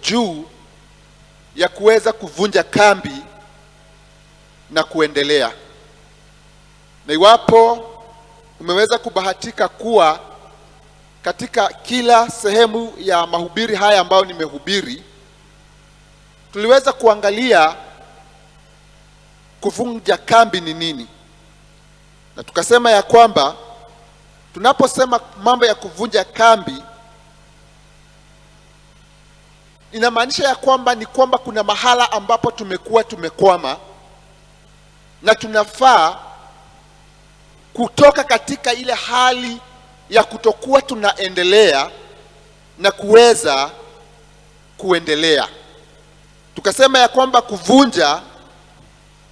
juu ya kuweza kuvunja kambi na kuendelea. Na iwapo umeweza kubahatika kuwa katika kila sehemu ya mahubiri haya ambayo nimehubiri, tuliweza kuangalia kuvunja kambi ni nini. Na tukasema ya kwamba tunaposema mambo ya kuvunja kambi, inamaanisha ya kwamba ni kwamba kuna mahala ambapo tumekuwa tumekwama na tunafaa kutoka katika ile hali ya kutokuwa tunaendelea na kuweza kuendelea. Tukasema ya kwamba kuvunja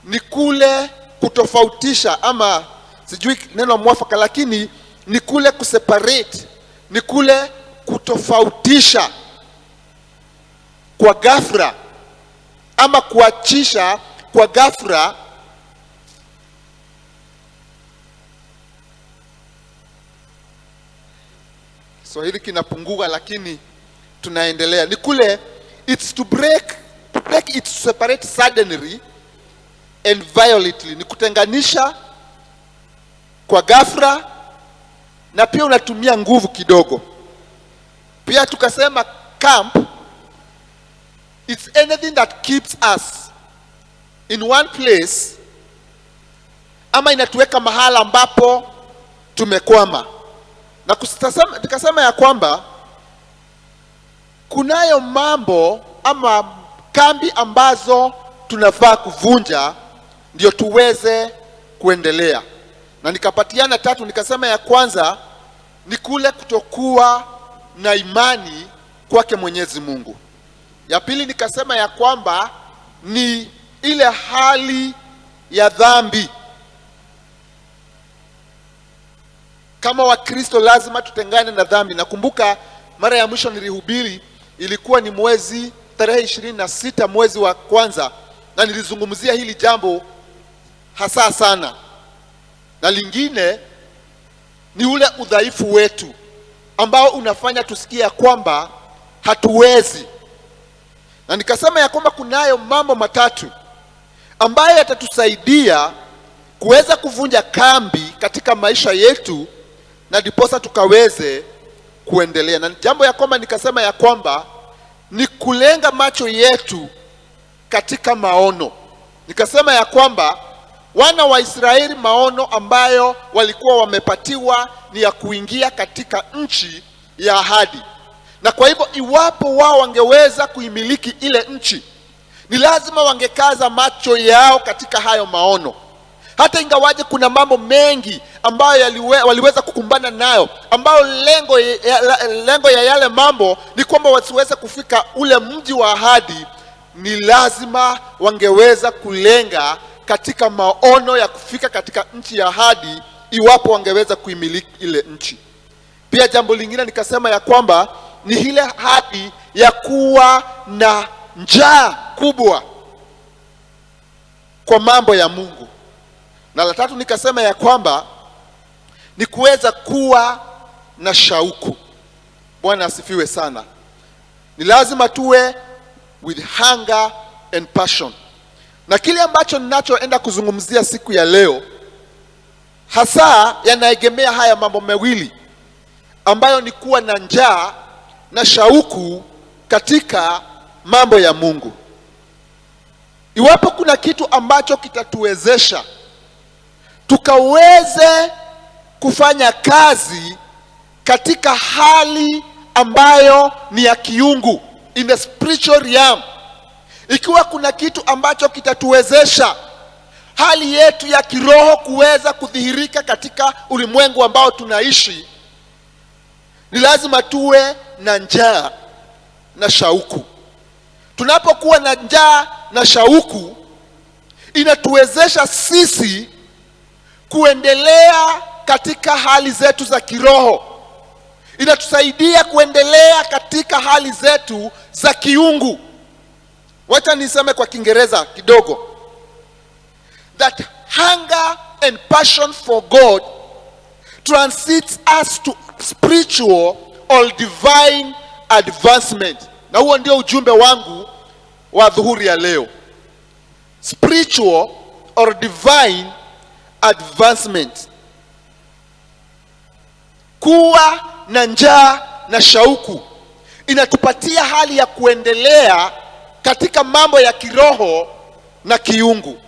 ni kule kutofautisha, ama sijui neno mwafaka, lakini ni kule kuseparate, ni kule kutofautisha kwa ghafla ama kuachisha kwa ghafla Kiswahili kinapungua lakini tunaendelea. Ni kule it's to break it, to separate suddenly and violently. Ni kutenganisha kwa ghafla na pia unatumia nguvu kidogo. Pia tukasema camp, it's anything that keeps us in one place, ama inatuweka mahala ambapo tumekwama. Na tukasema ya kwamba kunayo mambo ama kambi ambazo tunafaa kuvunja ndio tuweze kuendelea. Na nikapatiana 3. Nikasema ya kwanza ni kule kutokuwa na imani kwake Mwenyezi Mungu. Ya pili nikasema ya kwamba ni ile hali ya dhambi. Kama Wakristo lazima tutengane na dhambi. Nakumbuka mara ya mwisho nilihubiri ilikuwa ni tarehe 26 mwezi wa kwanza, na nilizungumzia hili jambo hasa sana. Na lingine ni ule udhaifu wetu ambao unafanya tusikie kwamba hatuwezi. Na nikasema ya kwamba kunayo mambo 3 ambayo yatatusaidia kuweza kuvunja kambi katika maisha yetu na ndiposa tukaweze kuendelea. Na jambo ya kwamba nikasema ya kwamba ni kulenga macho yetu katika maono. Nikasema ya kwamba wana wa Israeli maono ambayo walikuwa wamepatiwa ni ya kuingia katika nchi ya ahadi. Na kwa hivyo iwapo wao wangeweza kuimiliki ile nchi, ni lazima wangekaza macho yao katika hayo maono. Hata ingawaje kuna mambo mengi ambayo waliweza kukumbana nayo, ambayo lengo ya yale mambo ni kwamba wasiweze kufika ule mji wa ahadi, ni lazima wangeweza kulenga katika maono ya kufika katika nchi ya ahadi iwapo wangeweza kuimiliki ile nchi. Pia jambo lingine nikasema ya kwamba ni ile hadi ya kuwa na njaa kubwa kwa mambo ya Mungu. Na la 3 nikasema ya kwamba ni kuweza kuwa na shauku. Bwana asifiwe sana. Ni lazima tuwe with hunger and passion. Na kile ambacho ninachoenda kuzungumzia siku ya leo hasa yanaegemea haya mambo mawili, ambayo ni kuwa na njaa na shauku katika mambo ya Mungu. Iwapo kuna kitu ambacho kitatuwezesha tukaweze kufanya kazi katika hali ambayo ni ya kiungu, in the spiritual realm, ikiwa kuna kitu ambacho kitatuwezesha hali yetu ya kiroho kuweza kudhihirika katika ulimwengu ambao tunaishi, ni lazima tuwe na njaa na shauku. Tunapokuwa na njaa na shauku, inatuwezesha sisi kuendelea katika hali zetu za kiroho. Inatusaidia kuendelea katika hali zetu za kiungu. Wacha niseme kwa Kiingereza kidogo. That hunger and passion for God transcends us to spiritual or divine advancement. na huo ndio ujumbe wangu wa dhuhuri ya leo. Spiritual or divine advancement. Kuwa na njaa na shauku inatupatia hali ya kuendelea katika mambo ya kiroho na kiungu.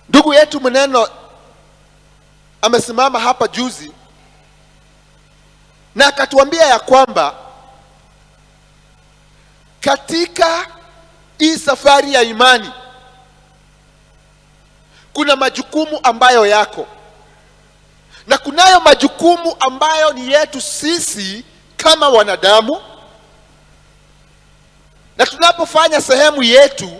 Ndugu yetu Mneno amesimama hapa juzi na akatuambia ya kwamba katika hii safari ya imani kuna majukumu ambayo yako, na kunayo majukumu ambayo ni yetu sisi kama wanadamu, na tunapofanya sehemu yetu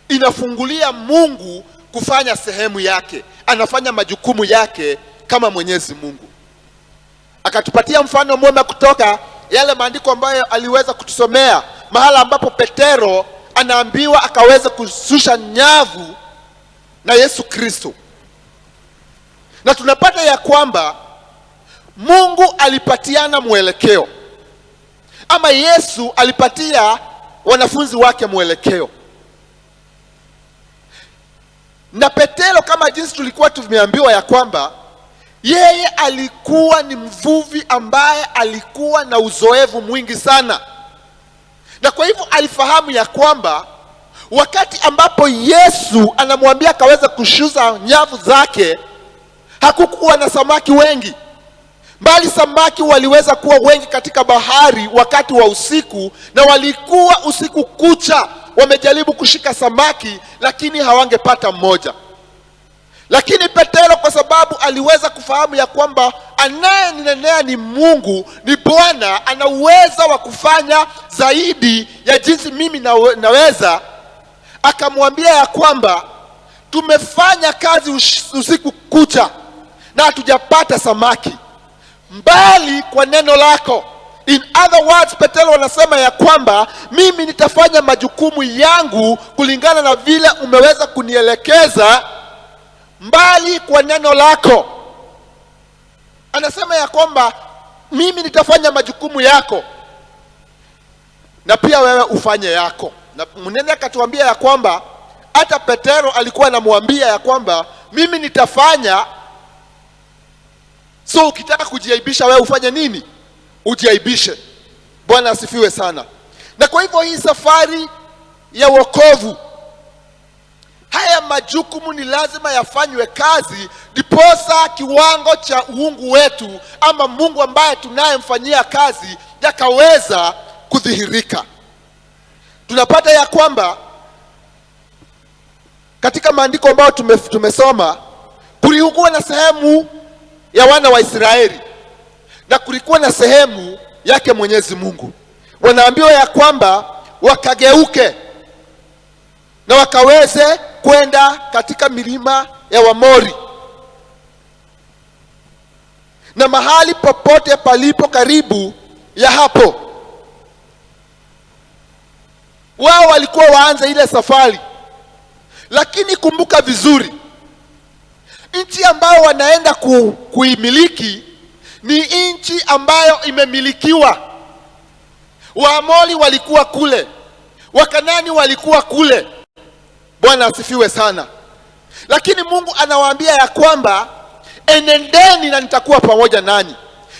inafungulia Mungu kufanya sehemu yake. Anafanya majukumu yake kama Mwenyezi Mungu. Akatupatia mfano mwema kutoka yale maandiko ambayo aliweza kutusomea, mahala ambapo Petero anaambiwa akaweza kushusha nyavu na Yesu Kristo. Na tunapata ya kwamba Mungu alipatiana mwelekeo, ama Yesu alipatia wanafunzi wake mwelekeo. Na Petero, kama jinsi tulikuwa tumeambiwa ya kwamba yeye alikuwa ni mvuvi ambaye alikuwa na uzoefu mwingi sana, na kwa hivyo alifahamu ya kwamba wakati ambapo Yesu anamwambia akaweza kushusha nyavu zake, hakukuwa na samaki wengi, bali samaki waliweza kuwa wengi katika bahari wakati wa usiku, na walikuwa usiku kucha wamejaribu kushika samaki lakini hawangepata mmoja. Lakini Petero, kwa sababu aliweza kufahamu ya kwamba anayeninenea ni Mungu, ni Bwana, ana uwezo wa kufanya zaidi ya jinsi mimi naweza, akamwambia ya kwamba tumefanya kazi usiku kucha na hatujapata samaki, mbali kwa neno lako. In other words, Petero anasema ya kwamba mimi nitafanya majukumu yangu kulingana na vile umeweza kunielekeza, mbali kwa neno lako. Anasema ya kwamba mimi nitafanya majukumu yako na pia wewe ufanye yako. Na Mnene akatuambia ya kwamba hata Petero alikuwa anamwambia ya kwamba mimi nitafanya, so ukitaka kujiaibisha wewe ufanye nini? Ujiaibishe. Bwana asifiwe sana. Na kwa hivyo hii safari ya wokovu, haya majukumu ni lazima yafanywe kazi, ndiposa kiwango cha uungu wetu ama Mungu ambaye tunayemfanyia kazi yakaweza kudhihirika. Tunapata ya kwamba katika maandiko ambayo tumesoma, kulikuwa na sehemu ya wana wa Israeli na kulikuwa na sehemu yake Mwenyezi Mungu. Wanaambiwa ya kwamba wakageuke na wakaweze kwenda katika milima ya Wamori, na mahali popote palipo karibu ya hapo. Wao walikuwa waanze ile safari, lakini kumbuka vizuri, nchi ambayo wanaenda kuimiliki ni nchi ambayo imemilikiwa. Waamori walikuwa kule, Wakanani walikuwa kule. Bwana asifiwe sana. Lakini Mungu anawaambia ya kwamba enendeni na nitakuwa pamoja nanyi.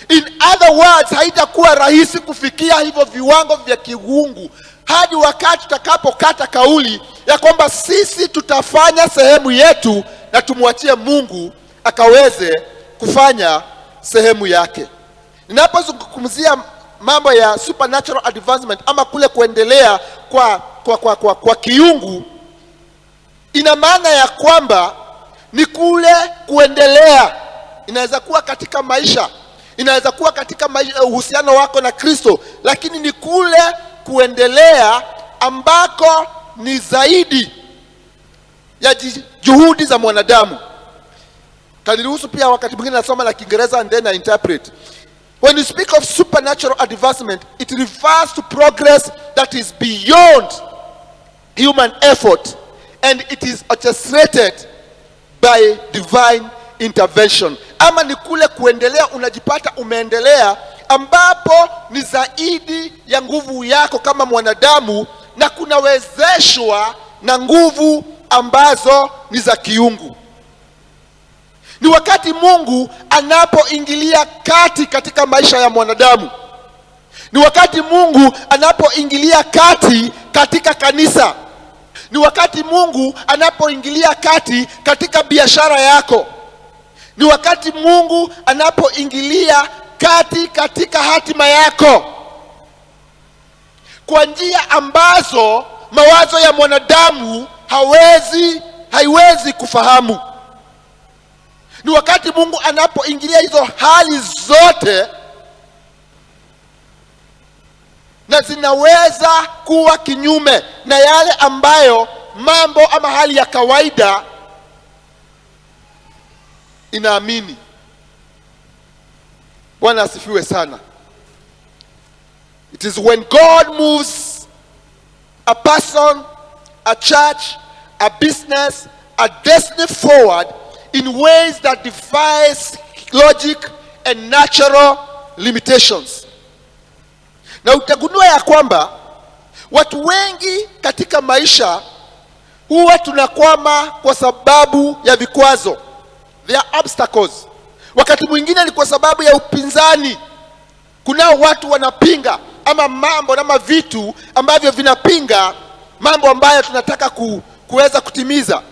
In other words, haitakuwa rahisi kufikia hivyo viwango vya kiungu hadi wakati tutakapokata kauli ya kwamba sisi tutafanya sehemu yetu na tumwachie Mungu akaweze kufanya sehemu yake. Ninapozungumzia mambo ya supernatural advancement ama kule kuendelea kwa kiungu, ina maana ya kwamba ni kule kuendelea. Inaweza kuwa katika maisha, inaweza kuwa katika uhusiano wako na Kristo, lakini ni kule kuendelea ambako ni zaidi ya juhudi za mwanadamu. Kaniruhusu pia wakati mwingine nasoma na Kiingereza and then I interpret. When you speak of supernatural advancement, it refers to progress that is beyond human effort, and it is orchestrated by divine intervention. Ama ni kule kuendelea, unajipata umeendelea ambapo ni zaidi ya nguvu yako kama mwanadamu, na kunawezeshwa na nguvu ambazo ni za kiungu. Ni wakati Mungu anapoingilia kati katika maisha ya mwanadamu. Ni wakati Mungu anapoingilia kati katika kanisa. Ni wakati Mungu anapoingilia kati katika biashara yako. Ni wakati Mungu anapoingilia kati katika hatima yako, kwa njia ambazo mawazo ya mwanadamu haiwezi kufahamu. Ni wakati Mungu anapoingilia hizo hali zote, na zinaweza kuwa kinyume na yale ambayo mambo ama hali ya kawaida inaamini. Bwana asifiwe sana. It is when God moves a person, a church, a business, a destiny forward in ways that defies logic and natural limitations. Na utagundua ya kwamba watu wengi katika maisha huwa tunakwama kwa sababu ya vikwazo. There are obstacles. Wakati mwingine ni kwa sababu ya upinzani. Kunao watu wanapinga ama mambo ama vitu ambavyo vinapinga mambo ambayo tunataka kuweza kutimiza.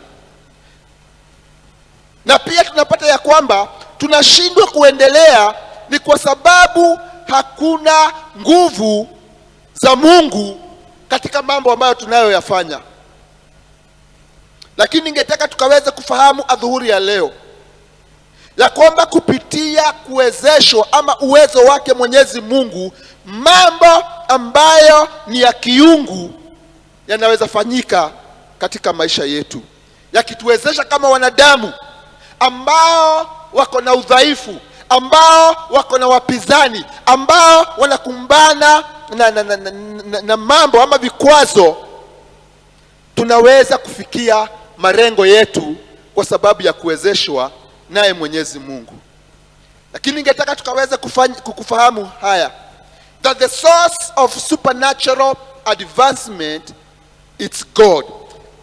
Na pia tunapata ya kwamba tunashindwa kuendelea ni kwa sababu hakuna nguvu za Mungu katika mambo ambayo tunayoyafanya. Lakini ningetaka tukaweze kufahamu adhuhuri ya leo ya kwamba kupitia kuwezeshwa ama uwezo wake Mwenyezi Mungu, mambo ambayo ni ya kiungu yanaweza fanyika katika maisha yetu, yakituwezesha kama wanadamu ambao wako na udhaifu, ambao wako na wapinzani, ambao wanakumbana na mambo ama vikwazo. Tunaweza kufikia malengo yetu kwa sababu ya kuwezeshwa naye Mwenyezi Mungu. Lakini ningetaka tukaweze kufahamu haya, that the source of supernatural advancement it's God,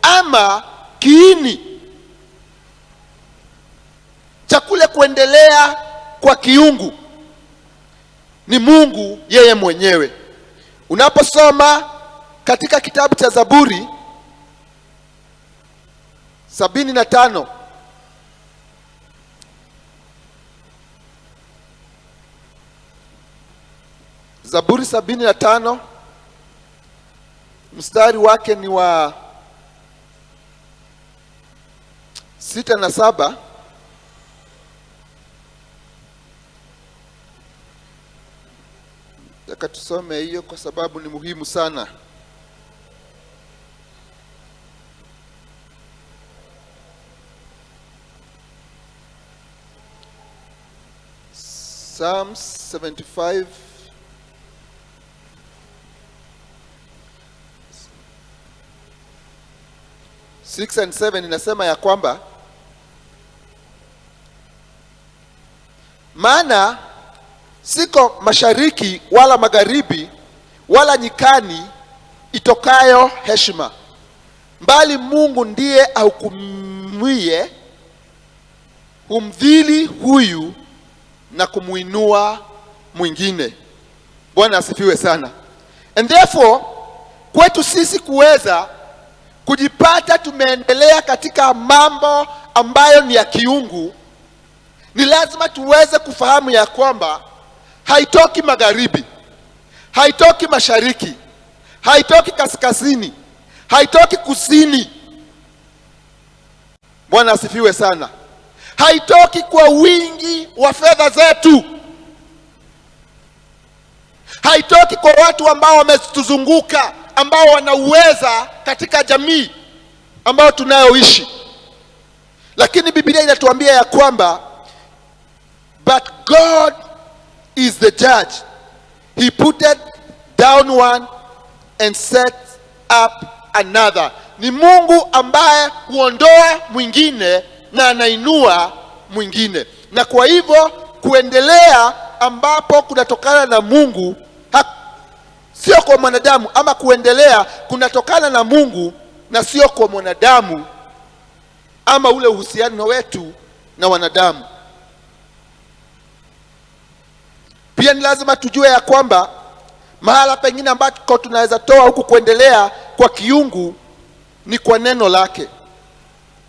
ama kiini cha kule kuendelea kwa kiungu ni Mungu yeye mwenyewe. Unaposoma katika kitabu cha Zaburi 75, Zaburi 75 mstari wake ni wa 6 na 7. Nataka tusome hiyo kwa sababu ni muhimu sana. Psalms 75 6 and 7 inasema ya kwamba, maana siko mashariki wala magharibi wala nyikani itokayo heshima, bali Mungu ndiye ahukumie, humdhili huyu na kumuinua mwingine. Bwana asifiwe sana. And therefore, kwetu sisi kuweza kujipata tumeendelea katika mambo ambayo ni ya kiungu, ni lazima tuweze kufahamu ya kwamba haitoki magharibi, haitoki mashariki, haitoki kaskazini, haitoki kusini. Bwana asifiwe sana. Haitoki kwa wingi wa fedha zetu, haitoki kwa watu ambao wametuzunguka, ambao wanauweza katika jamii ambao tunayoishi. Lakini Biblia inatuambia ya kwamba, but God is the judge. He putted down one and set up another. Ni Mungu ambaye huondoa mwingine na anainua mwingine. Na kwa hivyo kuendelea ambapo kunatokana na Mungu, sio kwa mwanadamu, ama kuendelea kunatokana na Mungu na sio kwa mwanadamu, ama ule uhusiano wetu na wanadamu. Pia ni lazima tujue ya kwamba mahala pengine ambako tunaweza toa huku kuendelea kwa kiungu ni kwa neno lake,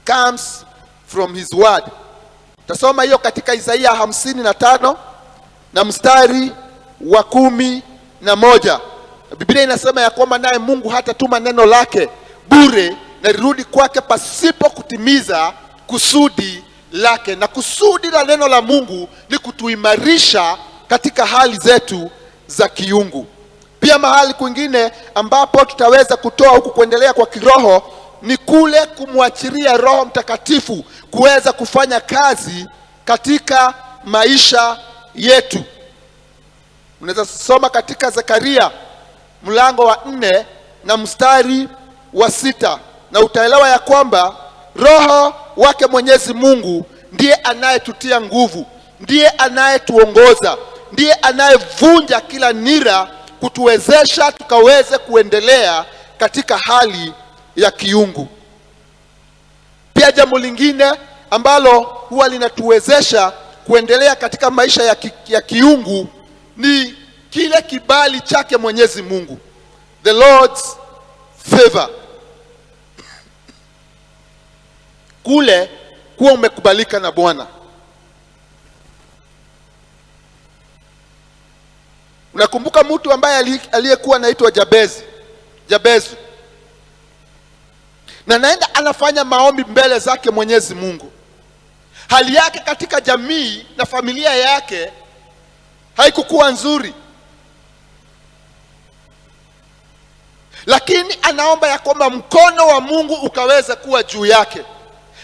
comes from his word. Tasoma hiyo katika Isaia 55 na mstari wa 11. Biblia inasema ya kwamba naye Mungu hatatuma neno lake bure na lirudi kwake pasipo kutimiza kusudi lake. Na kusudi la neno la Mungu ni kutuimarisha katika hali zetu za kiungu. Pia mahali kwingine ambapo tutaweza kutoa huku kuendelea kwa kiroho ni kule kumwachilia Roho Mtakatifu kuweza kufanya kazi katika maisha yetu. Unaweza soma katika Zekaria mlango wa 4 na mstari wa 6, na utaelewa ya kwamba Roho wake Mwenyezi Mungu ndiye anayetutia nguvu, ndiye anayetuongoza, ndiye anayevunja kila nira kutuwezesha tukaweze kuendelea katika hali ya kiungu. Pia jambo lingine ambalo huwa linatuwezesha kuendelea katika maisha ya kiungu ni kile kibali chake Mwenyezi Mungu, the Lord's favor. Kule kuwa umekubalika na Bwana. Unakumbuka mtu ambaye aliyekuwa anaitwa Jabezu, na naenda anafanya maombi mbele zake Mwenyezi Mungu. Hali yake katika jamii na familia yake haikukuwa nzuri, lakini anaomba ya kwamba mkono wa Mungu ukaweza kuwa juu yake.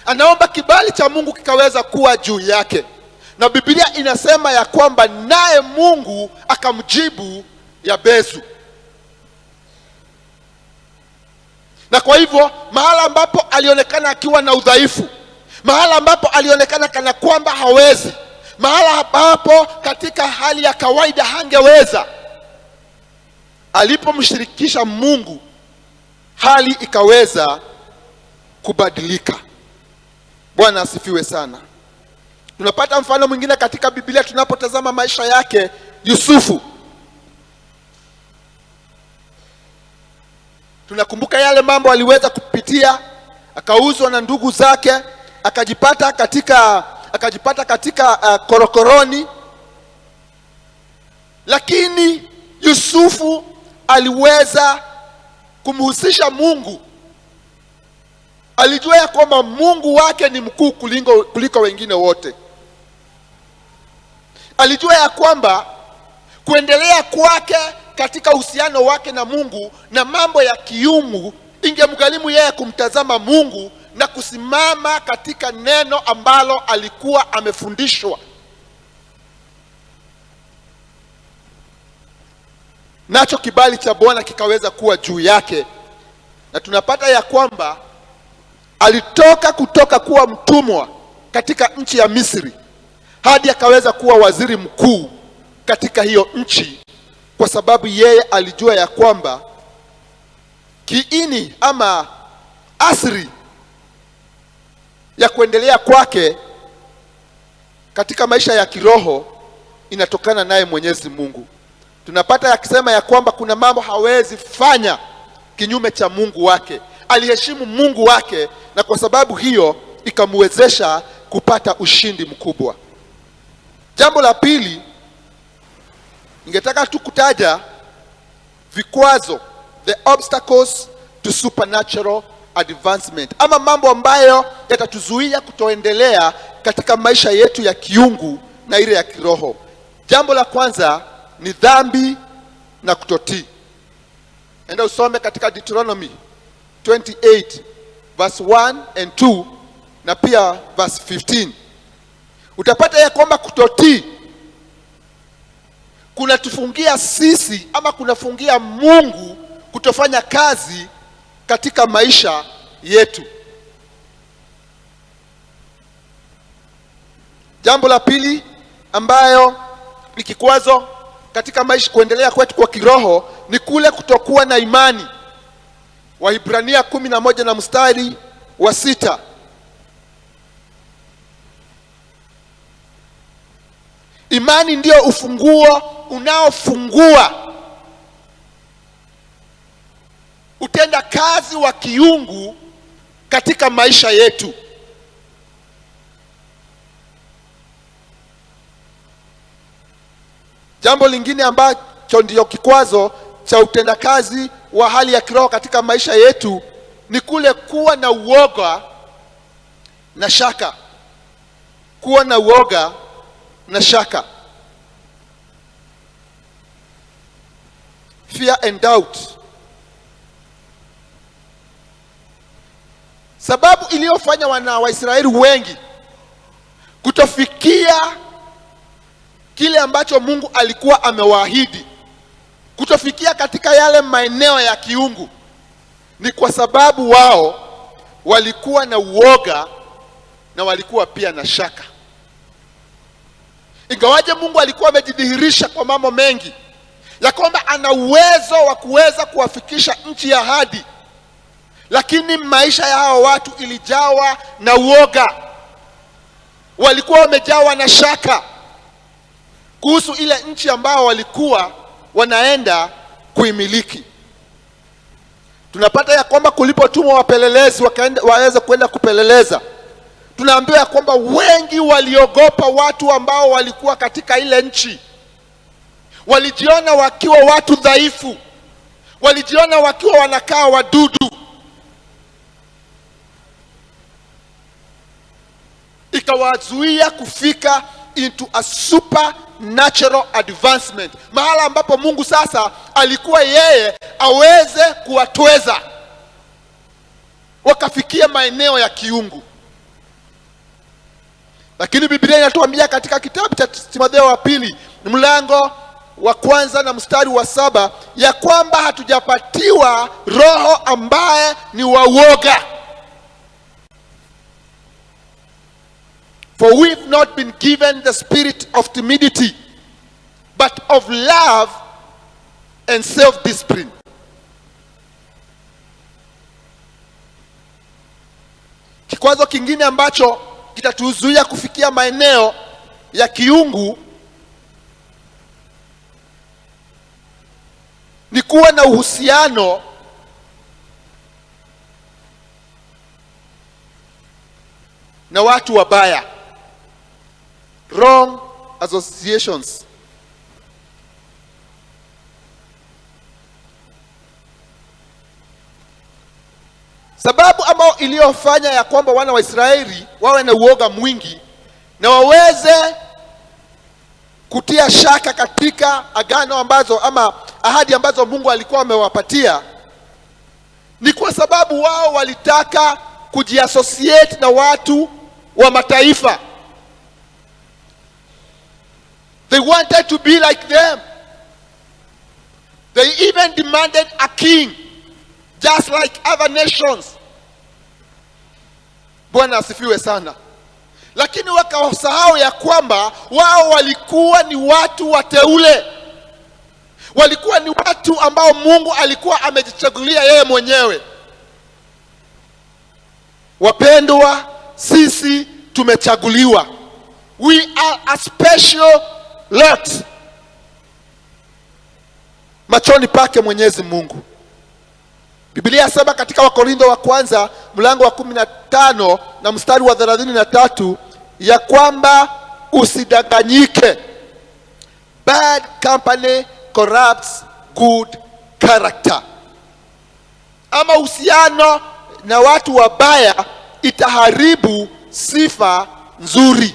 Anaomba kibali cha Mungu kikaweza kuwa juu yake, na Biblia inasema ya kwamba naye Mungu akamjibu Yabezu. Na kwa hivyo mahala ambapo alionekana akiwa na udhaifu, mahala ambapo alionekana kana kwamba hawezi, mahala ambapo katika hali ya kawaida hangeweza, alipomshirikisha Mungu hali ikaweza kubadilika. Bwana asifiwe sana. Tunapata mfano mwingine katika Biblia tunapotazama maisha yake Yusufu. Tunakumbuka yale mambo aliweza kupitia, akauzwa na ndugu zake, akajipata katika korokoroni. Lakini Yusufu aliweza kumhusisha Mungu. Alijua ya kwamba Mungu wake ni mkuu kuliko wengine wote. Alijua ya kwamba kuendelea kwake katika uhusiano wake na Mungu na mambo ya kiungu ingemgharimu yeye kumtazama Mungu na kusimama katika neno ambalo alikuwa amefundishwa. Nacho kibali cha Bwana kikaweza kuwa juu yake, na tunapata ya kwamba alitoka kutoka kuwa mtumwa katika nchi ya Misri hadi akaweza kuwa waziri mkuu katika hiyo nchi, kwa sababu yeye alijua ya kwamba kiini ama asili ya kuendelea kwake katika maisha ya kiroho inatokana naye Mwenyezi Mungu. Tunapata yakisema ya kwamba kuna mambo hawezi fanya kinyume cha Mungu wake. Aliheshimu Mungu wake, na kwa sababu hiyo ikamwezesha kupata ushindi mkubwa. Jambo la pili, ningetaka tu kutaja vikwazo, the obstacles to supernatural advancement, ama mambo ambayo yatatuzuia kutoendelea katika maisha yetu ya kiungu na ile ya kiroho. Jambo la kwanza ni dhambi na kutotii. Enda usome katika Deuteronomy 28 verse 1 and 2 na pia verse 15. Utapata ya kwamba kutotii kunatufungia sisi ama kunafungia Mungu kutofanya kazi katika maisha yetu. Jambo la pili ambayo ni kikwazo katika maisha, kuendelea kwetu kwa kiroho, ni kule kutokuwa na imani. Wahibrania 11 na mstari wa 6. Imani ndio ufunguo unaofungua utenda kazi wa kiungu katika maisha yetu. Jambo lingine ambacho ndio kikwazo cha utendakazi wa hali ya kiroho katika maisha yetu ni kule kuwa na uoga na shaka. Kuwa na uoga na shaka. Fear and doubt. Sababu iliyofanya wana wa Israeli wengi kutofikia kile ambacho Mungu alikuwa amewaahidi, kutofikia katika yale maeneo ya kiungu, ni kwa sababu wao walikuwa na uoga na walikuwa pia na shaka. Ingawaje Mungu alikuwa amejidhihirisha kwa mambo mengi ya kwamba ana uwezo wa kuweza kuwafikisha nchi ya ahadi, lakini maisha ya hao watu ilijawa na uoga. Walikuwa wamejawa na shaka kuhusu ile nchi ambao walikuwa wanaenda kuimiliki. Tunapata ya kwamba kulipotumwa wapelelezi waweze kwenda kupeleleza, tunaambiwa ya kwamba wengi waliogopa watu ambao walikuwa katika ile nchi. Walijiona wakiwa watu dhaifu, walijiona wakiwa wanakaa wadudu. Ikawazuia kufika into a supernatural advancement, mahala ambapo Mungu sasa alikuwa yeye aweze kuwatweza wakafikia maeneo ya kiungu. Lakini Biblia inatuambia katika kitabu cha Timotheo wa pili mlango wa 1 na mstari wa 7 ya kwamba hatujapatiwa roho ambaye ni wa uoga. For we've not been given the spirit of timidity, but of love and self-discipline. Kikwazo kingine ambacho kitatuzuia kufikia maeneo ya kiungu ni kuwa na uhusiano na watu wabaya. Wrong associations. Sababu ambayo iliyofanya ya kwamba wana wa Israeli wawe na uoga mwingi na waweze kutia shaka katika agano ambazo ama ahadi ambazo Mungu alikuwa amewapatia ni kwa sababu wao walitaka kujiassociate na watu wa mataifa. They wanted to be like them. They even demanded a king just like other nations. Bwana asifiwe sana. Lakini wakasahau ya kwamba wao walikuwa ni watu wateule. Walikuwa ni watu ambao Mungu alikuwa amejichagulia yeye mwenyewe. Wapendwa, sisi tumechaguliwa. We are a special lot machoni pake Mwenyezi Mungu. Biblia yasema katika Wakorintho wa kwanza mlango wa 15 na mstari wa 33 ya kwamba usidanganyike. Bad company corrupts good character. Ama uhusiano na watu wabaya itaharibu sifa nzuri.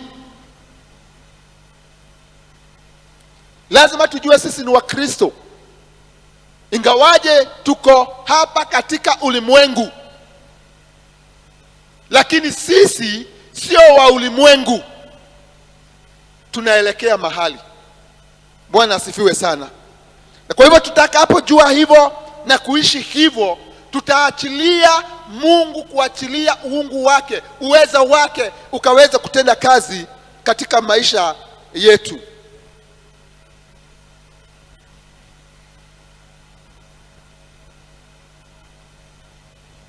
Lazima tujue sisi ni Wakristo. Ingawaje tuko hapa katika ulimwengu, lakini sisi sio wa ulimwengu. Tunaelekea mahali. Bwana asifiwe sana. Na kwa hivyo tutakapojua hivyo na kuishi hivyo, tutaachilia Mungu kuachilia uungu wake, uweza wake ukaweza kutenda kazi katika maisha yetu.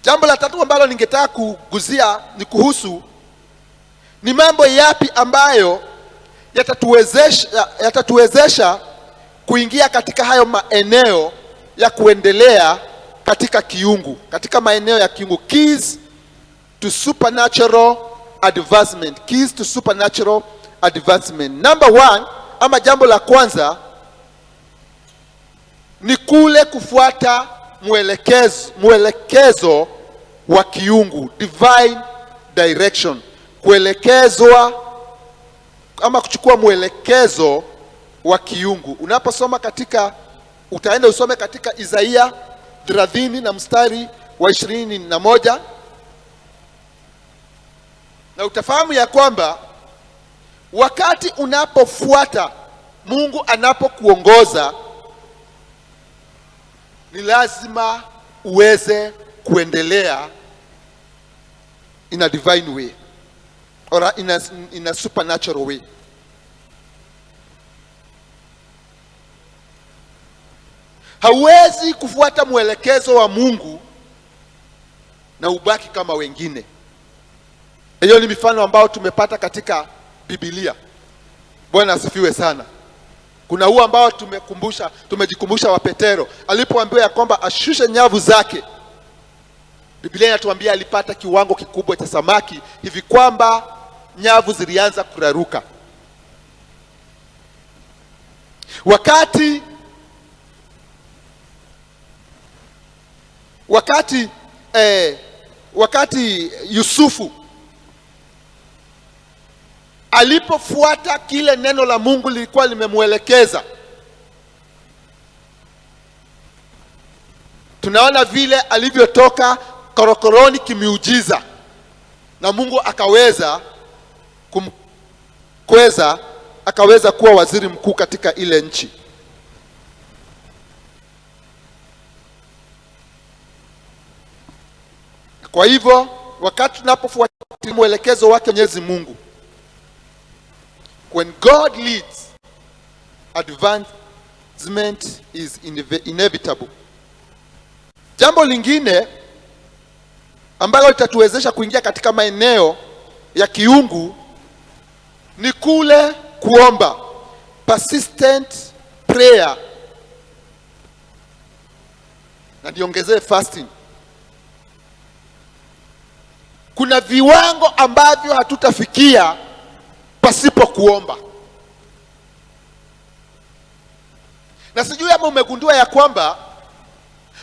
Jambo la tatu ambalo ningetaka kuguzia ni kuhusu ni mambo yapi ambayo yatatuwezesha kuingia katika hayo maeneo ya kuendelea katika kiungu, katika maeneo ya kiungu. Keys to supernatural advancement. Keys to supernatural advancement. Number one, ama jambo la kwanza ni kule kufuata mwelekezo wa kiungu, divine direction. Kuelekezwa ama kuchukua mwelekezo wa kiungu. Unaposoma utaenda usome katika Isaia 30 na mstari wa 21, na utafahamu ya kwamba wakati unapofuata Mungu anapokuongoza, ni lazima uweze kuendelea in a divine way or in a supernatural way. Hauwezi kufuata mwelekezo wa Mungu na ubaki kama wengine. Hiyo ni mifano ambao tumepata katika Biblia. Bwana asifiwe sana. Kuna huu ambao tumejikumbusha wa Petero alipoambiwa ya kwamba ashushe nyavu zake. Biblia inatuambia alipata kiwango kikubwa cha samaki hivi kwamba nyavu zilianza kuraruka. Wakati Yusufu alipofuata kile neno la Mungu lilikuwa limemwelekeza, tunaona vile alivyotoka korokoroni kimiujiza, na Mungu akaweza kuwa waziri mkuu katika ile nchi. Kwa hivyo wakati tunapofuata mwelekezo wake Mwenyezi Mungu, when God leads, advancement is inevitable. Jambo lingine ambalo litatuwezesha kuingia katika maeneo ya kiungu ni kule kuomba, persistent prayer, na niongezee fasting. Kuna viwango ambavyo hatutafikia pasipo kuomba. Na sijui kama umegundua ya kwamba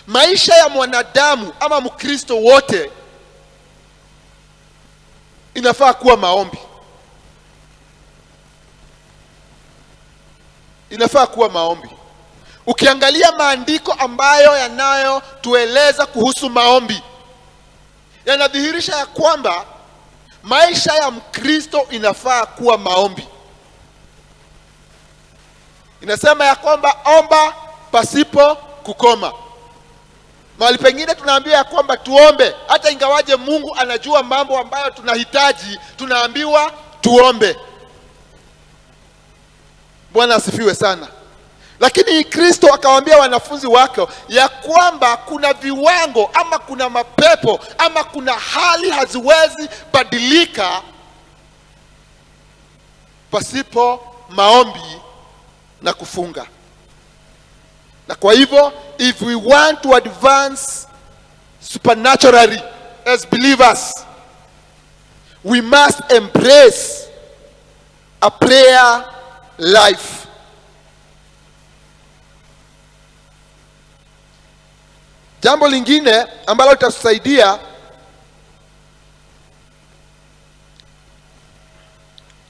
maisha ya mwanadamu ama Mkristo wote inafaa kuwa maombi. Inafaa kuwa maombi. Ukiangalia maandiko ambayo yanayotueleza kuhusu maombi, yanadhihirisha ya kwamba maisha ya Mkristo inafaa kuwa maombi. Inasema ya kwamba omba pasipo kukoma. Mahali pengine tunaambiwa ya kwamba tuombe, hata ingawaje Mungu anajua mambo ambayo tunahitaji, tunaambiwa tuombe. Bwana asifiwe sana. Lakini Kristo akawaambia wanafunzi wake ya kwamba kuna viwango ama kuna mapepo ama kuna hali haziwezi badilika pasipo maombi na kufunga. Na kwa hivyo, if we want to advance supernaturally as believers, we must embrace a prayer life. Jambo lingine ambalo litatusaidia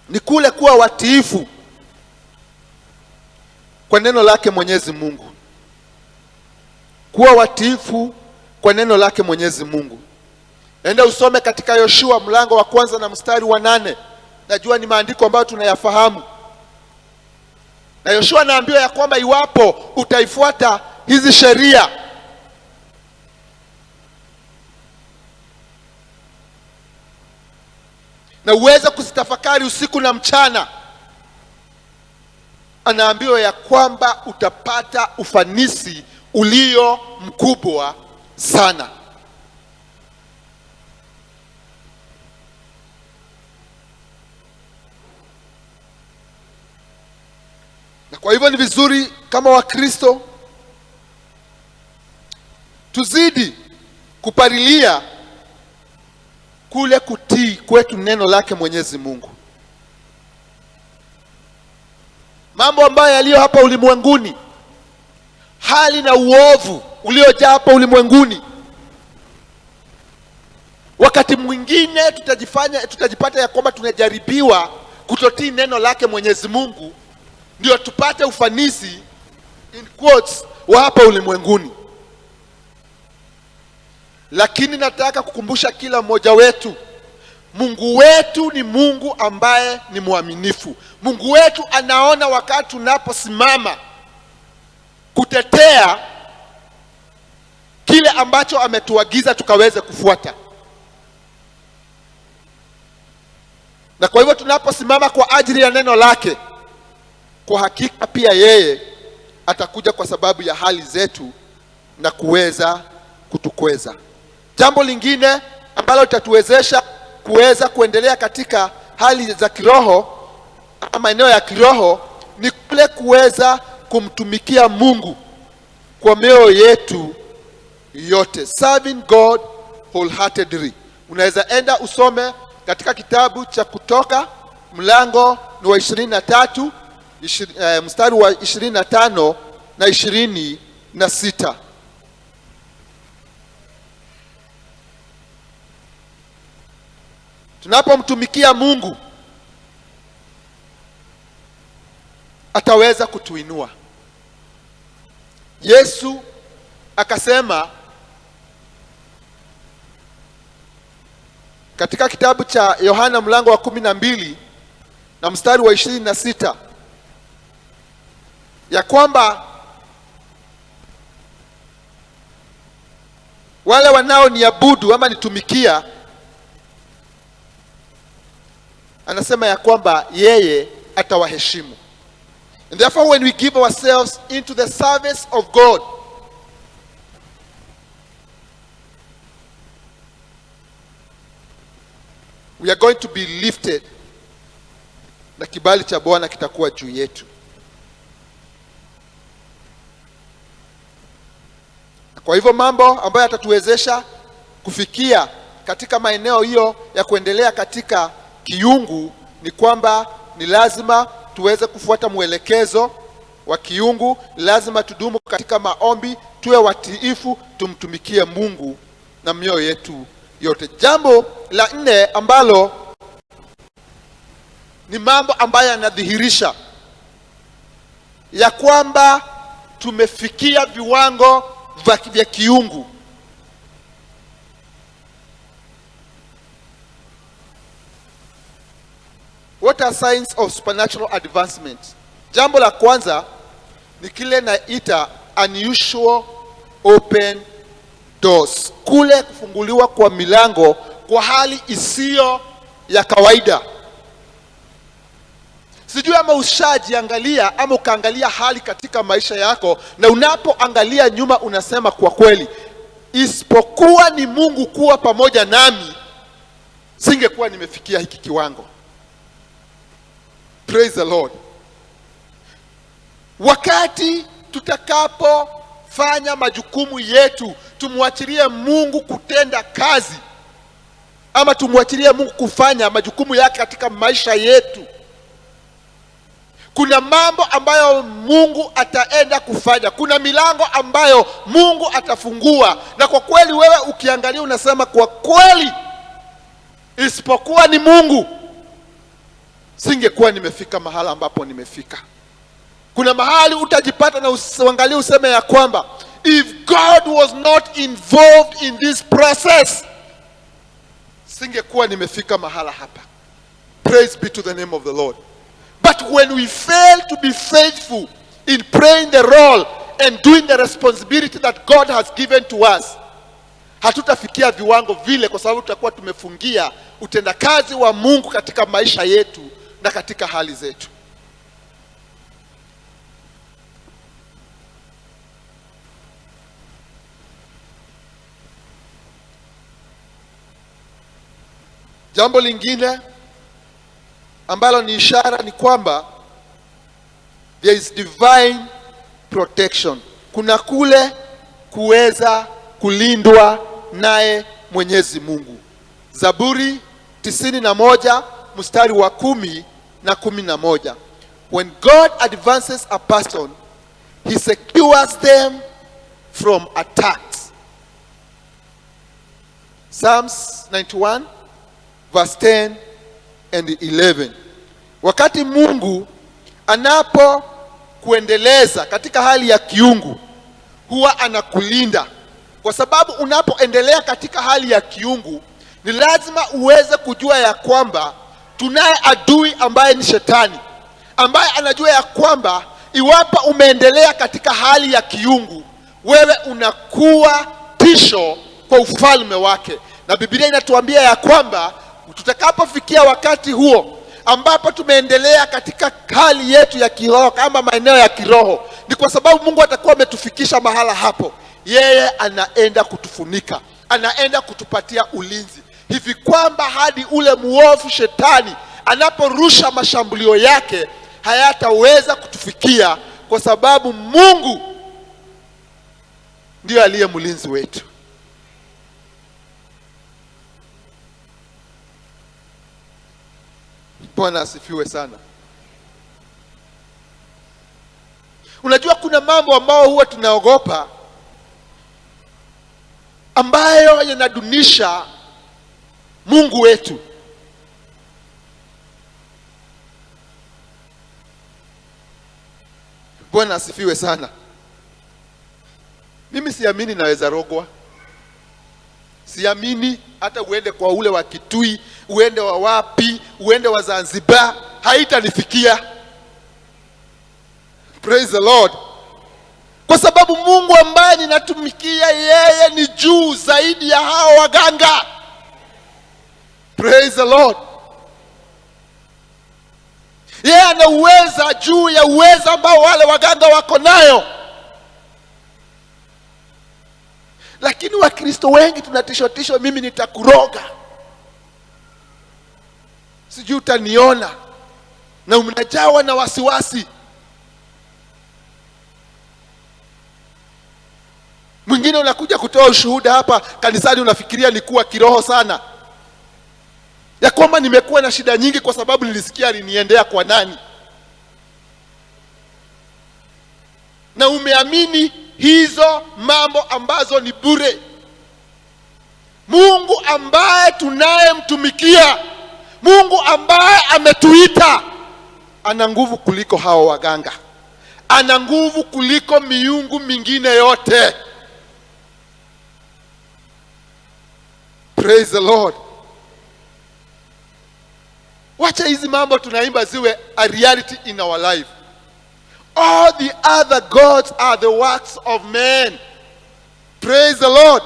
ni kule kuwa watiifu kwa neno lake Mwenyezi Mungu. Kuwa watiifu kwa neno lake Mwenyezi Mungu. Enda usome katika Yoshua mlango wa 1 na mstari wa 8. Najua ni maandiko ambayo tunayafahamu. Na Yoshua anaambiwa ya kwamba iwapo utaifuata hizi sheria na uweze kuzitafakari usiku na mchana, anaambiwa ya kwamba utapata ufanisi ulio mkubwa sana. Kwa hivyo ni vizuri kama Wakristo tuzidi kupalilia kule kutii kwetu neno lake Mwenyezi Mungu. Mambo ambayo yaliyo hapa ulimwenguni, hali na uovu uliojaa hapa ulimwenguni, wakati mwingine tutajipata ya kwamba tunajaribiwa kutotii neno lake Mwenyezi Mungu ndio tupate ufanisi in quotes wa hapa ulimwenguni. Lakini nataka kukumbusha kila mmoja wetu, Mungu wetu ni Mungu ambaye ni mwaminifu. Mungu wetu anaona wakati tunaposimama kutetea kile ambacho ametuagiza tukaweze kufuata. Na kwa hivyo tunaposimama kwa ajili ya neno lake, kwa hakika pia yeye atakuja kwa sababu ya hali zetu na kuweza kutukweza. Jambo lingine ambalo litatuwezesha kuweza kuendelea katika hali za kiroho ama maeneo ya kiroho ni kule kuweza kumtumikia Mungu kwa mioyo yetu yote. Serving God wholeheartedly. Unaweza enda usome katika kitabu cha Kutoka mlango ni wa 23 mstari wa 25 na 26. Tunapomtumikia Mungu ataweza kutuinua. Yesu akasema katika kitabu cha Yohana mlango wa 12 na mstari wa 26 ya kwamba wale wanaoniabudu ama nitumikia, anasema ya kwamba yeye atawaheshimu. And therefore when we give ourselves into the service of God, we are going to be lifted, na kibali cha Bwana kitakuwa juu yetu. Kwa hivyo mambo ambayo yatatuwezesha kufikia katika maeneo hiyo ya kuendelea katika kiungu ni kwamba ni lazima tuweze kufuata mwelekezo wa kiungu. Lazima tudumu katika maombi, tuwe watiifu, tumtumikie Mungu na mioyo yetu yote. Jambo la 4 ambalo ni mambo ambayo yanadhihirisha ya kwamba tumefikia viwango vya kiungu. What are signs of supernatural advancement? Jambo la kwanza ni kile naita unusual open doors. Kule kufunguliwa kwa milango kwa hali isiyo ya kawaida. Sijui ama ushajiangalia ama ukaangalia hali katika maisha yako, na unapoangalia nyuma unasema kwa kweli, isipokuwa ni Mungu kuwa pamoja nami, singekuwa nimefikia hiki kiwango. Praise the Lord. Wakati tutakapofanya majukumu yetu, tumwachilie Mungu kutenda kazi, ama tumwachilie Mungu kufanya majukumu yake katika maisha yetu, kuna mambo ambayo Mungu ataenda kufanya. Kuna milango ambayo Mungu atafungua. Na kwa kweli wewe ukiangalia unasema kwa kweli, isipokuwa ni Mungu, singekuwa nimefika mahala ambapo nimefika. Kuna mahali utajipata na uangalie useme ya kwamba if God was not involved in this process, singekuwa nimefika mahala hapa. Praise be to the name of the Lord. But when we fail to be faithful in playing the role and doing the responsibility that God has given to us, hatutafikia viwango vile, kwa sababu tutakuwa tumefungia utendakazi wa Mungu katika maisha yetu na katika hali zetu. Jambo lingine ambalo ni ishara ni kwamba There is divine protection. Kuna kule kuweza kulindwa naye Mwenyezi Mungu. Zaburi 91 mstari wa 10 na 11. When God advances a person, he secures them from attacks. Psalms 91 verse 10 and 11. Wakati Mungu anapo kuendeleza katika hali ya kiungu, huwa anakulinda. Kwa sababu unapoendelea katika hali ya kiungu, ni lazima uweze kujua ya kwamba tunaye adui ambaye ni Shetani, ambaye anajua ya kwamba iwapo umeendelea katika hali ya kiungu, wewe unakuwa tisho kwa ufalme wake. Na Biblia inatuambia ya kwamba tutakapofikia wakati huo ambapo tumeendelea katika hali yetu ya kiroho, kama maeneo ya kiroho, ni kwa sababu Mungu atakuwa ametufikisha mahala hapo. Yeye anaenda kutufunika, anaenda kutupatia ulinzi, hivi kwamba hadi ule muovu Shetani anaporusha mashambulio yake hayataweza kutufikia, kwa sababu Mungu ndiye aliye mlinzi wetu. Bwana asifiwe sana. Unajua kuna mambo ambayo huwa tunaogopa, ambayo yanadunisha Mungu wetu. Bwana asifiwe sana. Mimi siamini naweza rogwa. Siamini hata uende kwa ule wa Kitui, uende wa wapi, uende wa Zanzibar, haitanifikia. Praise the Lord. Kwa sababu Mungu ambaye ninatumikia, yeye ni juu zaidi ya hao waganga. Praise the Lord. Yeye ana uweza juu ya uweza ambao wale waganga wako nayo. Lakini Wakristo wengi tunatisho, mimi nitakuroga, sijui utaniona, na mnajawa na wasiwasi. Mwingine unakuja kutoa ushuhuda hapa kanisani, unafikiria ni kuwa kiroho sana, ya kwamba nimekuwa na shida nyingi kwa sababu nilisikia aliniendea kwa nani, na umeamini hizo mambo ambazo ni bure. Mungu ambaye tunayemtumikia, Mungu ambaye ametuita, ana nguvu kuliko hao waganga, ana nguvu kuliko miungu mingine yote. Praise the Lord. Wacha hizi mambo tunaimba ziwe a reality in our life. All the other gods are the works of men. Praise the Lord.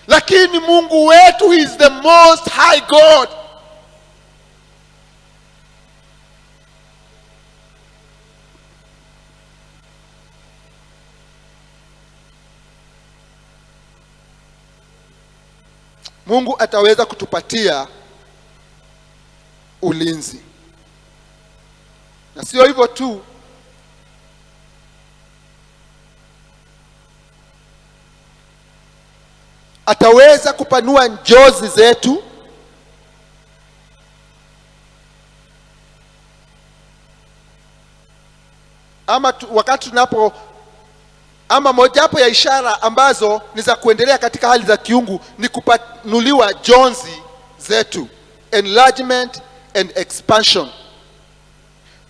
Lakini Mungu wetu is the most high God. Mungu ataweza kutupatia ulinzi. Na sio hivyo tu, ataweza kupanua njozi zetu, wakati tunapo, ama mojawapo ya ishara ambazo ni za kuendelea katika hali za kiungu ni kupanuliwa jonzi zetu, enlargement and expansion.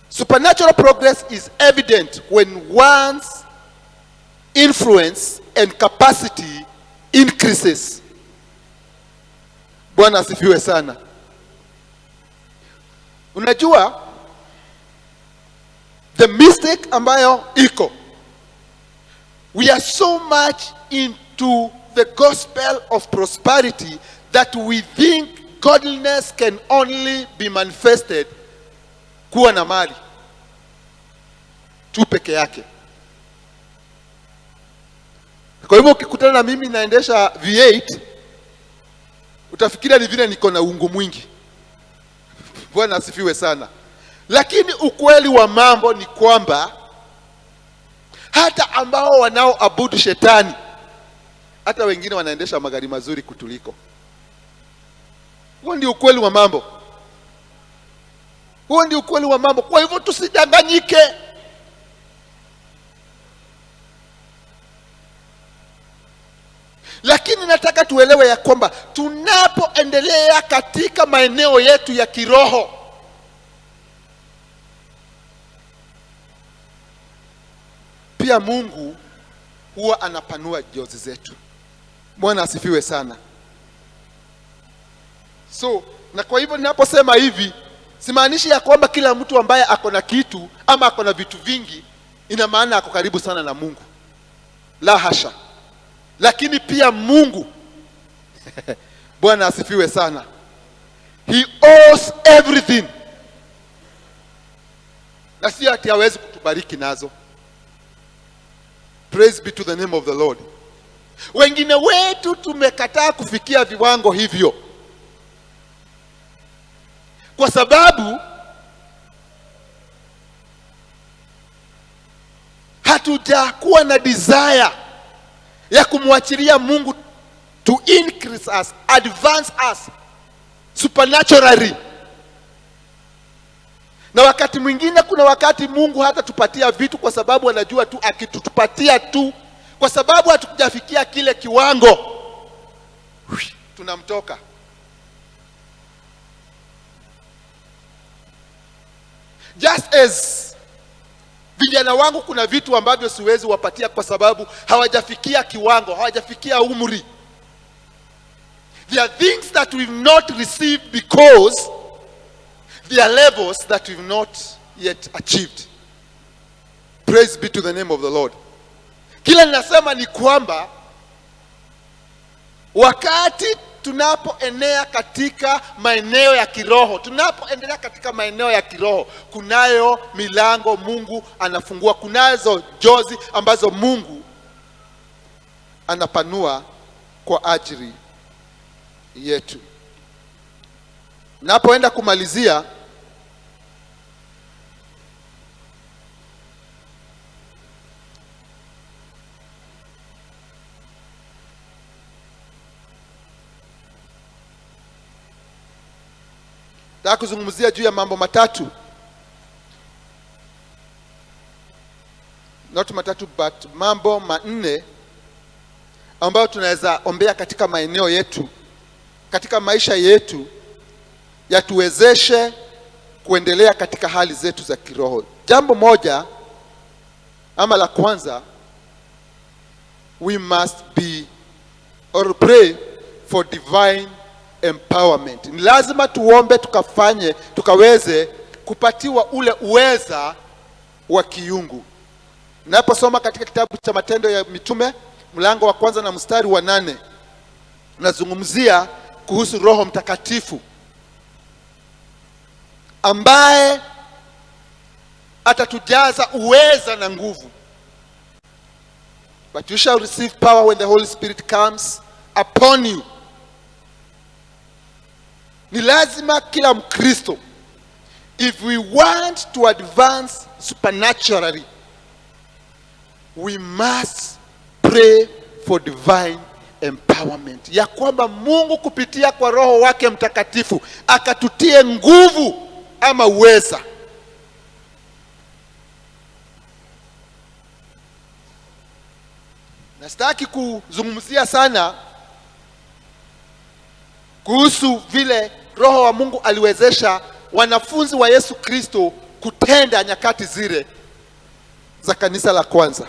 Supernatural progress is evident when one's influence and capacity increases. Bwana asifiwe sana. Unajua the mistake ambayo iko, we are so much into the gospel of prosperity that we think godliness can only be manifested kuwa na mali tu peke yake. Kwa hivyo ukikutana na mimi naendesha V8, utafikiria ni vile niko na ungu mwingi. Bwana asifiwe sana. Lakini ukweli wa mambo ni kwamba hata ambao wanaoabudu shetani, hata wengine wanaendesha magari mazuri kutuliko. Huo ndio ukweli wa mambo. Huo ndio ukweli wa mambo. Kwa hivyo tusidanganyike. Lakini nataka tuelewe ya kwamba tunapoendelea katika maeneo yetu ya kiroho, pia Mungu huwa anapanua jozi zetu. Bwana asifiwe sana. So, na kwa hivyo ninaposema hivi, simaanishi ya kwamba kila mtu ambaye ako na kitu ama ako na vitu vingi ina maana ako karibu sana na Mungu. La hasha. Lakini pia Mungu Bwana asifiwe sana, he owes everything. Na si ati hawezi kutubariki nazo. Praise be to the name of the Lord. Wengine wetu tumekataa kufikia viwango hivyo kwa sababu hatujakuwa na desire ya kumwachilia Mungu to increase us, advance us supernaturally. Na wakati mwingine, kuna wakati Mungu hata tupatia vitu kwa sababu anajua tu akitupatia tu, kwa sababu hatujafikia kile kiwango, tunamtoka. Just as vijana wangu kuna vitu ambavyo siwezi wapatia kwa sababu hawajafikia kiwango, hawajafikia umri. There are things that we've not received because there are levels that we've not yet achieved. Praise be to the name of the Lord. Kila ninasema ni kwamba wakati tunapoenea katika maeneo ya kiroho, tunapoendelea katika maeneo ya kiroho, kunayo milango Mungu anafungua, kunazo jozi ambazo Mungu anapanua kwa ajili yetu. Napoenda kumalizia, nataka kuzungumzia juu ya mambo matatu. Not matatu but mambo manne ambayo tunaweza ombea katika maeneo yetu, katika maisha yetu, yatuwezeshe kuendelea katika hali zetu za kiroho. Jambo moja ama la kwanza, we must be or pray for divine empowerment. Ni lazima tuombe tukaweze kupatiwa ule uweza wa kiungu. Naposoma katika kitabu cha Matendo ya Mitume mlango wa 1 na mstari wa 8, nazungumzia kuhusu Roho Mtakatifu ambaye atatujaza uweza na nguvu. But you shall receive power when the Holy Spirit comes upon you. Ni lazima kila Mkristo, if we want to advance supernaturally, we must pray for divine empowerment, ya kwamba Mungu kupitia kwa Roho wake Mtakatifu akatutie nguvu ama uweza. Nastaki kuzungumzia sana kuhusu vile Roho wa Mungu aliwezesha wanafunzi wa Yesu Kristo kutenda nyakati zile za kanisa la kwanza.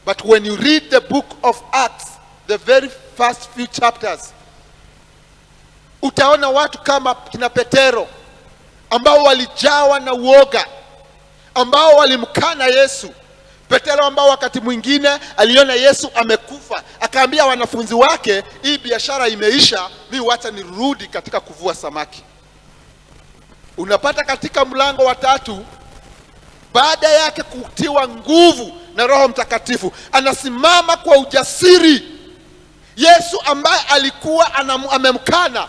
But when you read the book of Acts, the very first few chapters, utaona watu kama kina Petero ambao walijawa na uoga, ambao walimkana Yesu. Petero ambao wakati mwingine aliona Yesu amekufa, akaambia wanafunzi wake, hii biashara imeisha, mimi wacha nirudi katika kuvua samaki. Unapata katika mlango wa 3, baada yake kutiwa nguvu na Roho Mtakatifu, anasimama kwa ujasiri. Yesu ambaye alikuwa amemkana,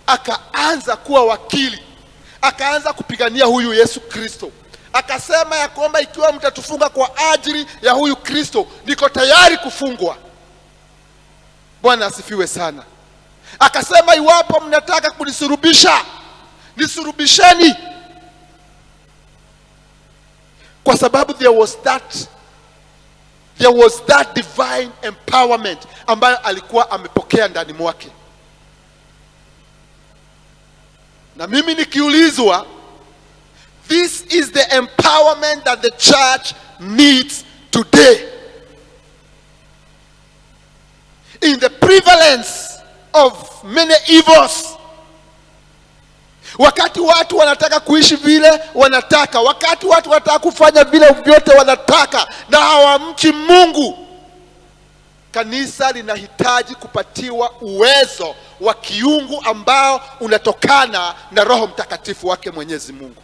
akaanza kuwa wakili, akaanza kupigania huyu Yesu Kristo. Akasema ya kwamba ikiwa mtatufunga kwa ajili ya huyu Kristo, niko tayari kufungwa. Bwana asifiwe sana. Akasema iwapo mnataka kunisurubisha, nisurubisheni. Kwa sababu there was that divine empowerment ambayo alikuwa amepokea ndani mwake. Na mimi nikiulizwa, this is the empowerment that the church needs today. In the prevalence of many evils. Wakati watu wanataka kuishi vile wanataka, wakati watu wanataka kufanya vile vyote wanataka na hawamchi Mungu, kanisa linahitaji kupatiwa uwezo wa kiungu ambao unatokana na Roho Mtakatifu wake Mwenyezi Mungu.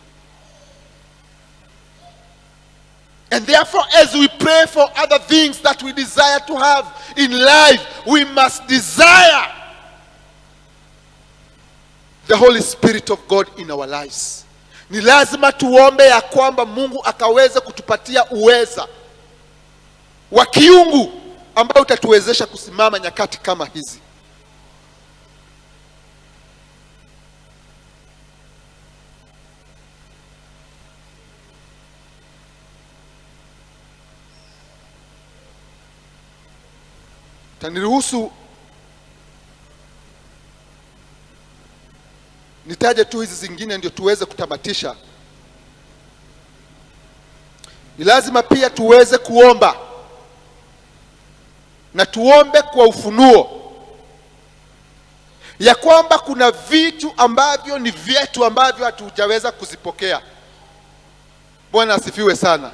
And therefore, as we pray for other things that we desire to have in life, we must desire the Holy Spirit of God in our lives. Ni lazima tuombe ya kwamba Mungu akaweze kutupatia uweza wa kiungu ambao utatuwezesha kusimama nyakati kama hizi. Taniruhusu nitaje tu hizi zingine ndio tuweze kutamatisha. Ni lazima pia tuweze kuomba, na tuombe kwa ufunuo ya kwamba kuna vitu ambavyo ni vyetu ambavyo hatujaweza kuzipokea. Bwana asifiwe sana.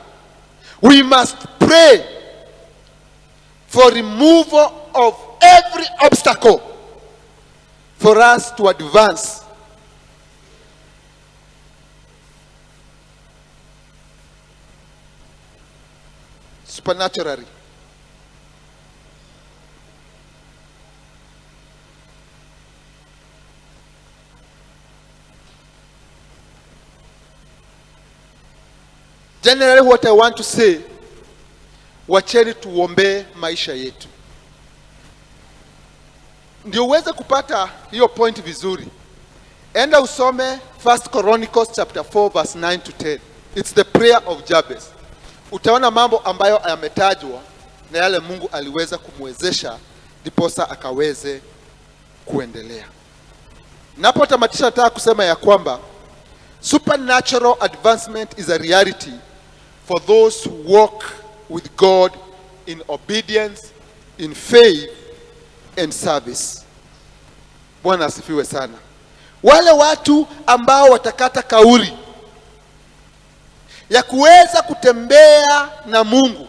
We must pray for removal of every obstacle for us to advance. Supernaturally. Generally, what I want to say, wacheni tuombe maisha yetu. Ndio uweze kupata hiyo point vizuri, enda usome 1 Chronicles chapter 4 verse 9 to 10. It's the prayer of Jabez. Utaona mambo ambayo yametajwa na yale Mungu aliweza kumwezesha ndiposa akaweze kuendelea. Napotamatisha nataka kusema ya kwamba supernatural advancement is a reality for those who walk with God in obedience, in faith and service. Bwana asifiwe sana. Wale watu ambao watakata kauli ya kuweza kutembea na Mungu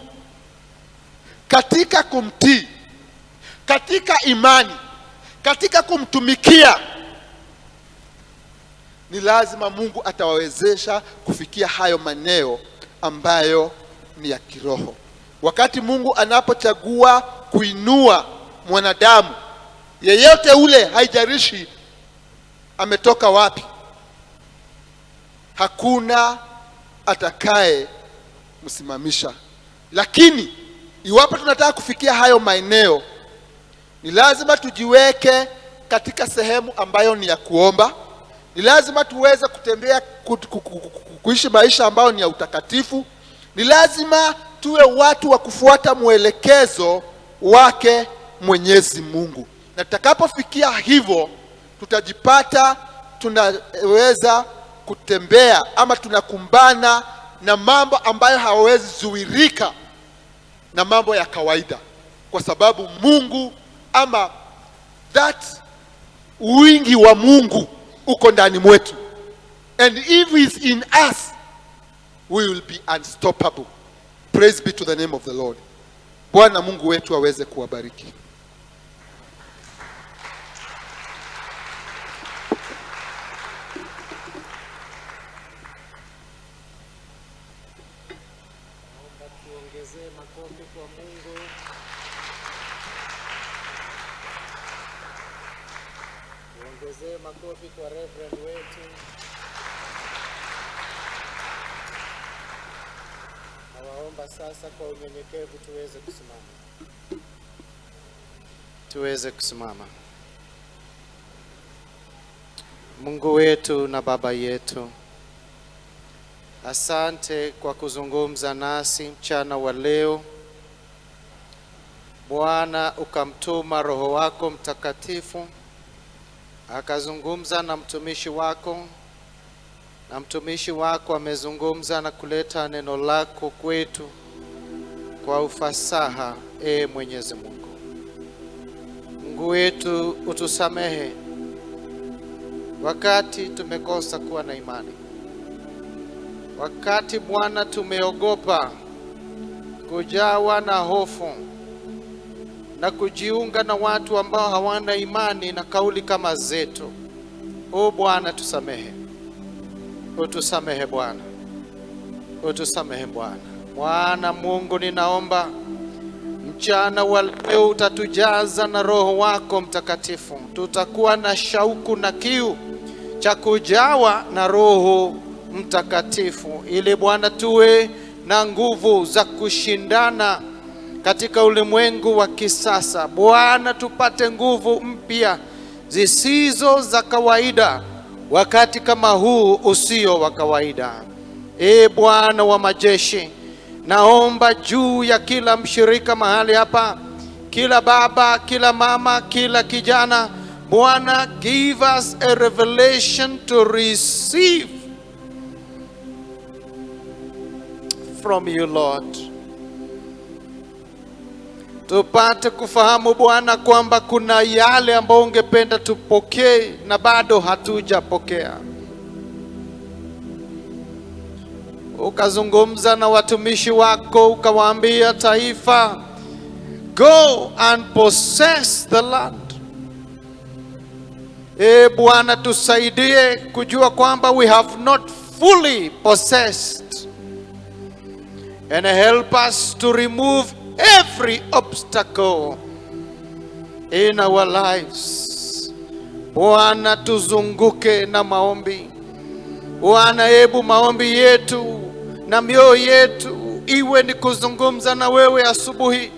katika kumtii, katika imani, katika kumtumikia, ni lazima Mungu atawawezesha kufikia hayo maneno ambayo ni ya kiroho. Wakati Mungu anapochagua kuinua mwanadamu yeyote ule, haijalishi ametoka wapi, hakuna atakaye msimamisha. Lakini iwapo tunataka kufikia hayo maeneo, ni lazima tujiweke katika sehemu ambayo ni ya kuomba. Ni lazima tuweze kutembea kuishi maisha ambayo ni ya utakatifu. Ni lazima tuwe watu wa kufuata mwelekezo wake Mwenyezi Mungu. Na tutakapofikia hivyo, tutajipata tunaweza kutembea ama tunakumbana na mambo ambayo hawezi zuirika na mambo ya kawaida, kwa sababu Mungu ama that wingi wa Mungu uko ndani mwetu. And if he is in us, we will be unstoppable. Praise be to the name of the Lord. Bwana Mungu wetu aweze kuwabariki. Tuongezee makofi kwa Mungu. Tuongezee makofi kwa Reverend wetu. Naomba sasa kwa unyenyekevu tuweze kusimama. Mungu wetu na Baba yetu, asante kwa kuzungumza nasi mchana wa leo. Bwana, ukamtuma Roho wako Mtakatifu akazungumza na mtumishi wako, na mtumishi wako amezungumza na kuleta neno lako kwetu kwa ufasaha. Mwenyezi Mungu, Mungu wetu, utusamehe wakati tumekosa kuwa na imani, wakati Bwana tumeogopa, kujawa na hofu na kujiunga na watu ambao hawana imani na kauli kama zetu. Bwana tusamehe, utusamehe Bwana, utusamehe Bwana. Bwana Mungu, ninaomba mchana wa leo utatujaza na Roho wako Mtakatifu. Tutakuwa na shauku na kiu cha kujawa na Roho Mtakatifu, ili Bwana tuwe na nguvu za kushindana katika ulimwengu wa kisasa. Bwana, tupate nguvu mpya zisizo za kawaida wakati kama huu usio wa kawaida. Bwana wa majeshi, naomba juu ya kila mshirika mahali hapa, kila baba, kila mama, kila kijana. Bwana, give us a revelation to receive from you, Lord. Tupate kufahamu Bwana kwamba kuna yale ambayo ungependa tupokee na bado hatujapokea. Ukazungumza na watumishi wako ukawaambia taifa, go and possess the land. Bwana, tusaidie kujua kwamba we have not fully possessed, and help us to remove every obstacle in our lives. Bwana, tuzunguke na maombi. Bwana, hebu maombi yetu na mioyo yetu iwe ni kuzungumza na wewe asubuhi,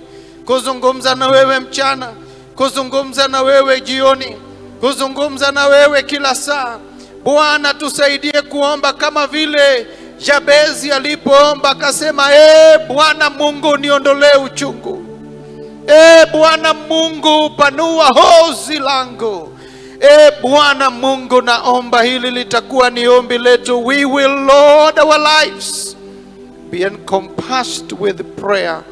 kuzungumza na wewe mchana, kuzungumza na wewe jioni, kuzungumza na wewe kila saa. Bwana, tusaidie kuomba kama vile Jabezi alipoomba akasema, Bwana Mungu, niondolee uchungu. Bwana Mungu, panua hozi langu. Bwana Mungu, naomba hili litakuwa ni ombi letu. We will, Lord, our lives be encompassed with prayer,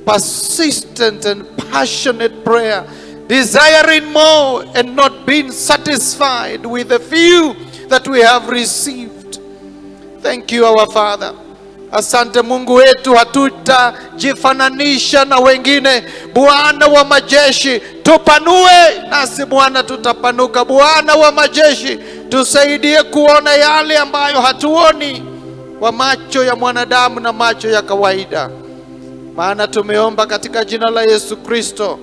persistent and passionate prayer, desiring more and not being satisfied with the few that we have received. Thank you, our Father. Asante Mungu wetu, hatutajifananisha na wengine. Bwana wa majeshi, tupanue nasi Bwana tutapanuka. Bwana wa majeshi, tusaidie kuona yale ambayo hatuoni kwa macho ya mwanadamu na macho ya kawaida. Maana tumeomba katika jina la Yesu Kristo,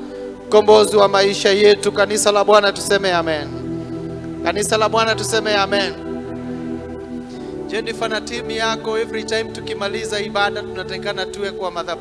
mkombozi wa maisha yetu. Kanisa la Bwana tuseme amen. Kanisa la Bwana tuseme amen. Jennifer na timu yako, every time tukimaliza ibada tunatakana tuwe kwa madhabahu.